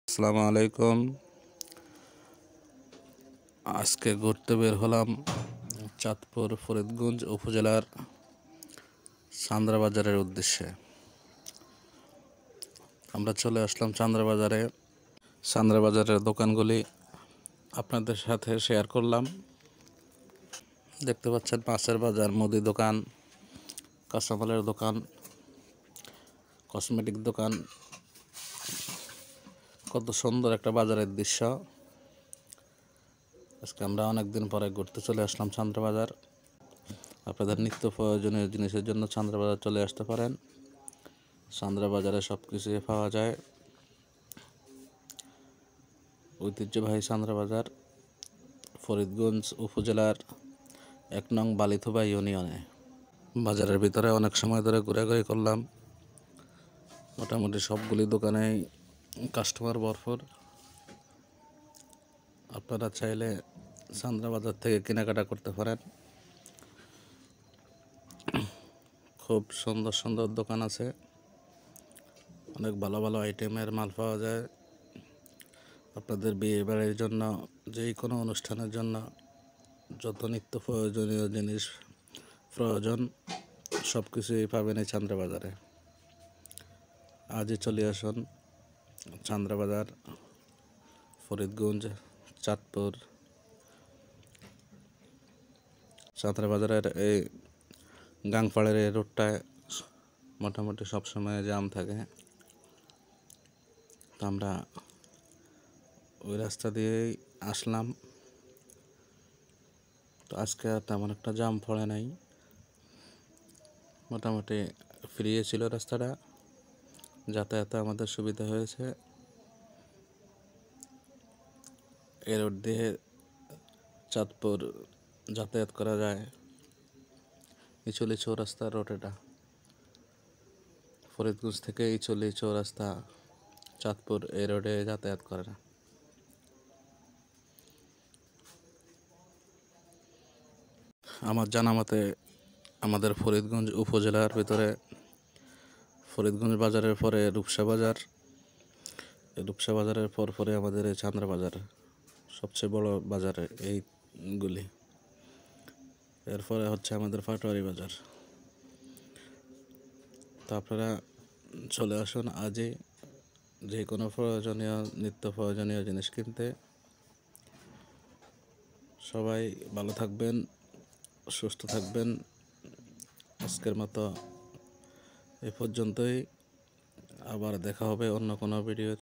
আসসালামু আলাইকুম। আজকে ঘুরতে বের হলাম চাঁদপুর ফরিদগঞ্জ উপজেলার চান্দ্রা বাজারের উদ্দেশ্যে। আমরা চলে আসলাম চান্দ্রা বাজারে। চান্দ্রা বাজারের দোকানগুলি আপনাদের সাথে শেয়ার করলাম। দেখতে পাচ্ছেন মাছের বাজার, মুদি দোকান, কাঁচামালের দোকান, কসমেটিক দোকান। কত সুন্দর একটা বাজারের দৃশ্য। আজকে আমরা অনেকদিন পরে ঘুরতে চলে আসলাম চান্দ্রা বাজার। আপনাদের নিত্য প্রয়োজনীয় জিনিসের জন্য চান্দ্রা বাজার চলে আসতে পারেন। চান্দ্রা বাজারে সব কিছুই পাওয়া যায়। ঐতিহ্যবাহী চান্দ্রা বাজার ফরিদগঞ্জ উপজেলার ১ নং বালিথুবা ইউনিয়নে। বাজারের ভিতরে অনেক সময় ধরে ঘোরাঘুরি করলাম। মোটামুটি সবগুলি দোকানেই কাস্টমার ভরপুর। আপনারা চাইলে চান্দ্রা বাজার থেকে কেনাকাটা করতে পারেন। খুব সুন্দর সুন্দর দোকান আছে, অনেক ভালো ভালো আইটেমের মাল পাওয়া যায়। আপনাদের বিয়ে বাড়ির জন্য, যেই কোনো অনুষ্ঠানের জন্য যত নিত্য প্রয়োজনীয় জিনিস প্রয়োজন সব কিছুই পাবেন এই চান্দ্রা বাজারে। আজই চলে আসুন চান্দ্রা বাজার, ফরিদগঞ্জ, চাঁদপুর। চান্দ্রা বাজারের এই গাংপাড়ের এই রোডটায় মোটামুটি সবসময় জ্যাম থাকে। তো আমরা ওই রাস্তা দিয়েই আসলাম। তো আজকে আর তেমন একটা জ্যাম পড়ে নাই, মোটামুটি ফ্রি ছিল রাস্তাটা, যাতায়াতে আমাদের সুবিধা হয়েছে। এই রোড দিয়ে চাঁদপুর যাতায়াত করা যায়। ইচলি চৌরাস্তা রোড এটা। ফরিদগঞ্জ থেকে ইচলি চৌরাস্তা চাঁদপুর এই রোডে যাতায়াত করে না। আমার জানা মতে আমাদের ফরিদগঞ্জ উপজেলার ভিতরে ফরিদগঞ্জ বাজারের পরে রূপসা বাজার, এই রূপসা বাজারের পরে আমাদের এই চান্দ্রা বাজার সবচেয়ে বড় বাজার এইগুলি। এরপরে হচ্ছে আমাদের পাটোয়ারি বাজার। তো আপনারা চলে আসুন আজই যে কোনো নিত্য প্রয়োজনীয় জিনিস কিনতে। সবাই ভালো থাকবেন, সুস্থ থাকবেন। আজকের মতো এ পর্যন্তই। আবার দেখা হবে অন্য কোনো ভিডিও।